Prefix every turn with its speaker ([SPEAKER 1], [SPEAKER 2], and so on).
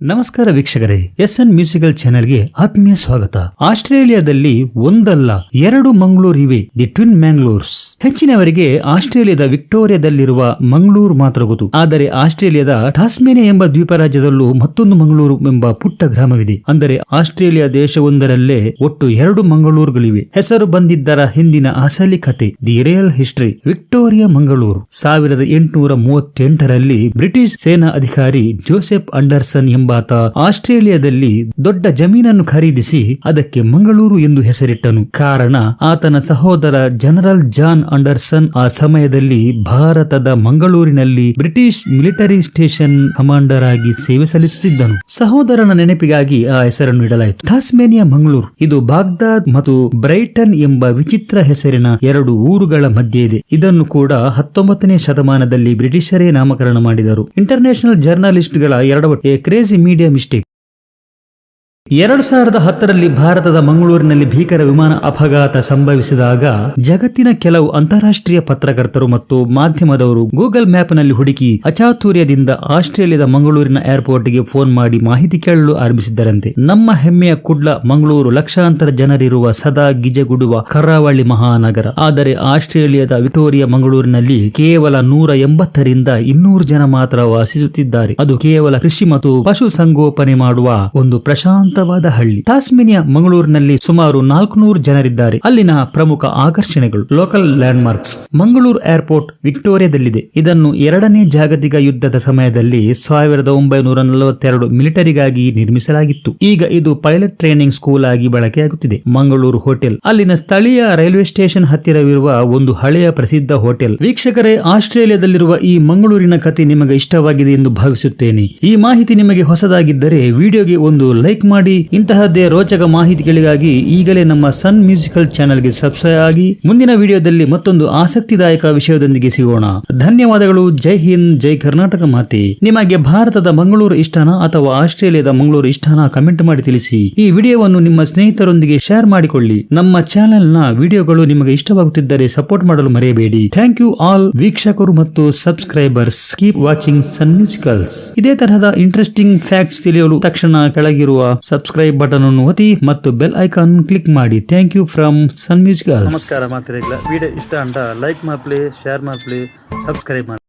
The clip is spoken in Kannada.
[SPEAKER 1] ನಮಸ್ಕಾರ ವೀಕ್ಷಕರೇ, SN ಮ್ಯೂಸಿಕಲ್ ಚಾನೆಲ್ಗೆ ಆತ್ಮೀಯ ಸ್ವಾಗತ. ಆಸ್ಟ್ರೇಲಿಯಾದಲ್ಲಿ ಒಂದಲ್ಲ ಎರಡು ಮಂಗಳೂರು ಇವೆ, ದಿ ಟ್ವಿನ್ ಮ್ಯಾಂಗ್ಳೂರ್ಸ್. ಹೆಚ್ಚಿನವರಿಗೆ ಆಸ್ಟ್ರೇಲಿಯಾದ ವಿಕ್ಟೋರಿಯಾದಲ್ಲಿರುವ ಮಂಗಳೂರು ಮಾತ್ರ ಗೊತ್ತು. ಆದರೆ ಆಸ್ಟ್ರೇಲಿಯಾದ ಟಾಸ್ಮೇನಿಯಾ ಎಂಬ ದ್ವೀಪರಾಜ್ಯದಲ್ಲೂ ಮತ್ತೊಂದು ಮಂಗಳೂರು ಎಂಬ ಪುಟ್ಟ ಗ್ರಾಮವಿದೆ. ಅಂದರೆ ಆಸ್ಟ್ರೇಲಿಯಾ ದೇಶವೊಂದರಲ್ಲೇ ಒಟ್ಟು ಎರಡು ಮಂಗಳೂರುಗಳಿವೆ. ಹೆಸರು ಬಂದಿದ್ದರ ಹಿಂದಿನ ಅಸಲಿ ಕತೆ, the real history. Victoria Mangaluru 1838ರಲ್ಲಿ ಬ್ರಿಟಿಷ್ ಸೇನಾ ಅಧಿಕಾರಿ ಜೋಸೆಫ್ ಅಂಡರ್ಸನ್ ಎಂಬಾತ ಆಸ್ಟ್ರೇಲಿಯಾದಲ್ಲಿ ದೊಡ್ಡ ಜಮೀನನ್ನು ಖರೀದಿಸಿ ಅದಕ್ಕೆ ಮಂಗಳೂರು ಎಂದು ಹೆಸರಿಟ್ಟನು. ಕಾರಣ, ಆತನ ಸಹೋದರ ಜನರಲ್ ಜಾನ್ ಅಂಡರ್ಸನ್ ಆ ಸಮಯದಲ್ಲಿ ಭಾರತದ ಮಂಗಳೂರಿನಲ್ಲಿ ಬ್ರಿಟಿಷ್ ಮಿಲಿಟರಿ ಸ್ಟೇಷನ್ ಕಮಾಂಡರ್ ಆಗಿ ಸೇವೆ ಸಲ್ಲಿಸುತ್ತಿದ್ದನು. ಸಹೋದರನ ನೆನಪಿಗಾಗಿ ಆ ಹೆಸರನ್ನು ಇಡಲಾಯಿತು, ಟಾಸ್ಮೇನಿಯಾ ಮಂಗಳೂರು. ಇದು ಬಾಗ್ದಾದ್ ಮತ್ತು ಬ್ರೈಟನ್ ಎಂಬ ವಿಚಿತ್ರ ಹೆಸರಿನ ಎರಡು ಊರುಗಳ ಮಧ್ಯೆ ಇದೆ. ಇದನ್ನು ಕೂಡ 19ನೇ ಶತಮಾನದಲ್ಲಿ ಬ್ರಿಟಿಷರೇ ನಾಮಕರಣ ಮಾಡಿದರು. ಇಂಟರ್ನ್ಯಾಷನಲ್ ಜರ್ನಲಿಸ್ಟ್ ಗಳ ಎಡವಟ್ಟು, ಕ್ರೇಜಿ ಮೀಡಿಯಾ ಮಿಸ್ಟೇಕ್. 2010ರಲ್ಲಿ ಭಾರತದ ಮಂಗಳೂರಿನಲ್ಲಿ ಭೀಕರ ವಿಮಾನ ಅಪಘಾತ ಸಂಭವಿಸಿದಾಗ ಜಗತ್ತಿನ ಕೆಲವು ಅಂತಾರಾಷ್ಟ್ರೀಯ ಪತ್ರಕರ್ತರು ಮತ್ತು ಮಾಧ್ಯಮದವರು ಗೂಗಲ್ ಮ್ಯಾಪ್ ನಲ್ಲಿ ಹುಡುಕಿ ಅಚಾತುರ್ಯದಿಂದ ಆಸ್ಟ್ರೇಲಿಯಾದ ಮಂಗಳೂರಿನ ಏರ್ಪೋರ್ಟ್ಗೆ ಫೋನ್ ಮಾಡಿ ಮಾಹಿತಿ ಕೇಳಲು ಆರಂಭಿಸಿದ್ದರಂತೆ. ನಮ್ಮ ಹೆಮ್ಮೆಯ ಕುಡ್ಲ ಮಂಗಳೂರು ಲಕ್ಷಾಂತರ ಜನರಿರುವ ಸದಾ ಗಿಜಗುಡುವ ಕರಾವಳಿ ಮಹಾನಗರ. ಆದರೆ ಆಸ್ಟ್ರೇಲಿಯಾದ ವಿಕ್ಟೋರಿಯಾ ಮಂಗಳೂರಿನಲ್ಲಿ ಕೇವಲ 180ರಿಂದ 200 ಜನ ಮಾತ್ರ ವಾಸಿಸುತ್ತಿದ್ದಾರೆ. ಅದು ಕೇವಲ ಕೃಷಿ ಮತ್ತು ಪಶು ಸಂಗೋಪನೆ ಮಾಡುವ ಒಂದು ಪ್ರಶಾಂತ ಹಳ್ಳಿ. ಟಾಸ್ಮೇನಿಯಾ ಮಂಗಳೂರಿನಲ್ಲಿ ಸುಮಾರು 400 ಜನರಿದ್ದಾರೆ. ಅಲ್ಲಿನ ಪ್ರಮುಖ ಆಕರ್ಷಣೆಗಳು, ಲೋಕಲ್ ಲ್ಯಾಂಡ್ ಮಾರ್ಕ್ಸ್. ಮಂಗಳೂರು ಏರ್ಪೋರ್ಟ್ ವಿಕ್ಟೋರಿಯಾದಲ್ಲಿದೆ. ಇದನ್ನು 2ನೇ ಜಾಗತಿಕ ಯುದ್ಧದ ಸಮಯದಲ್ಲಿ 1942 ಮಿಲಿಟರಿಗಾಗಿ ನಿರ್ಮಿಸಲಾಗಿತ್ತು. ಈಗ ಇದು ಪೈಲಟ್ ಟ್ರೈನಿಂಗ್ ಸ್ಕೂಲ್ ಆಗಿ ಬಳಕೆಯಾಗುತ್ತಿದೆ. ಮಂಗಳೂರು ಹೋಟೆಲ್, ಅಲ್ಲಿನ ಸ್ಥಳೀಯ ರೈಲ್ವೆ ಸ್ಟೇಷನ್ ಹತ್ತಿರವಿರುವ ಒಂದು ಹಳೆಯ ಪ್ರಸಿದ್ಧ ಹೋಟೆಲ್. ವೀಕ್ಷಕರೇ, ಆಸ್ಟ್ರೇಲಿಯಾದಲ್ಲಿರುವ ಈ ಮಂಗಳೂರಿನ ಕಥೆ ನಿಮಗೆ ಇಷ್ಟವಾಗಿದೆ ಎಂದು ಭಾವಿಸುತ್ತೇನೆ. ಈ ಮಾಹಿತಿ ನಿಮಗೆ ಹೊಸದಾಗಿದ್ದರೆ ವಿಡಿಯೋಗೆ ಒಂದು ಲೈಕ್ ಮಾಡಿ. ಇಂತಹದ್ದೇ ರೋಚಕ ಮಾಹಿತಿಗಳಿಗಾಗಿ ಈಗಲೇ ನಮ್ಮ ಸನ್ ಮ್ಯೂಸಿಕಲ್ ಚಾನೆಲ್ಗೆ ಸಬ್ಸ್ಕ್ರೈಬ್ ಆಗಿ. ಮುಂದಿನ ವಿಡಿಯೋದಲ್ಲಿ ಮತ್ತೊಂದು ಆಸಕ್ತಿದಾಯಕ ವಿಷಯದೊಂದಿಗೆ ಸಿಗೋಣ. ಧನ್ಯವಾದಗಳು. ಜೈ ಹಿಂದ್, ಜೈ ಕರ್ನಾಟಕ ಮಾತೆ. ನಿಮಗೆ ಭಾರತದ ಮಂಗಳೂರು ಇಷ್ಟನಾ ಅಥವಾ ಆಸ್ಟ್ರೇಲಿಯಾದ ಮಂಗಳೂರು ಇಷ್ಟನಾ? ಕಮೆಂಟ್ ಮಾಡಿ ತಿಳಿಸಿ. ಈ ವಿಡಿಯೋವನ್ನು ನಿಮ್ಮ ಸ್ನೇಹಿತರೊಂದಿಗೆ ಶೇರ್ ಮಾಡಿಕೊಳ್ಳಿ. ನಮ್ಮ ಚಾನೆಲ್ ನ ವಿಡಿಯೋಗಳು ನಿಮಗೆ ಇಷ್ಟವಾಗುತ್ತಿದ್ದರೆ ಸಪೋರ್ಟ್ ಮಾಡಲು ಮರೆಯಬೇಡಿ. ಥ್ಯಾಂಕ್ ಯು ಆಲ್ ವೀಕ್ಷಕರು ಮತ್ತು ಸಬ್ಸ್ಕ್ರೈಬರ್ಸ್. ಕೀಪ್ ವಾಚಿಂಗ್ ಸನ್ ಮ್ಯೂಸಿಕಲ್ಸ್. ಇದೇ ತರಹದ ಇಂಟ್ರೆಸ್ಟಿಂಗ್ ಫ್ಯಾಕ್ಟ್ಸ್ ತಿಳಿಯಲು ತಕ್ಷಣ ಕೆಳಗಿರುವ ಸಬ್ಸ್ಕ್ರೈಬ್ ಬಟನ್ ಅನ್ನು ಒತ್ತಿ ಮತ್ತು ಬೆಲ್ ಐಕಾನ್ ಕ್ಲಿಕ್ ಮಾಡಿ. Thank you from Sun Musicals. ನಮಸ್ಕಾರ ಮಾತ್ರ. ವಿಡಿಯೋ ಇಷ್ಟ ಅಂತ ಲೈಕ್ ಮಾಡ್ಲಿ, ಶೇರ್ ಮಾಡ್ಲಿ, ಸಬ್ಸ್ಕ್ರೈಬ್ ಮಾಡಿ.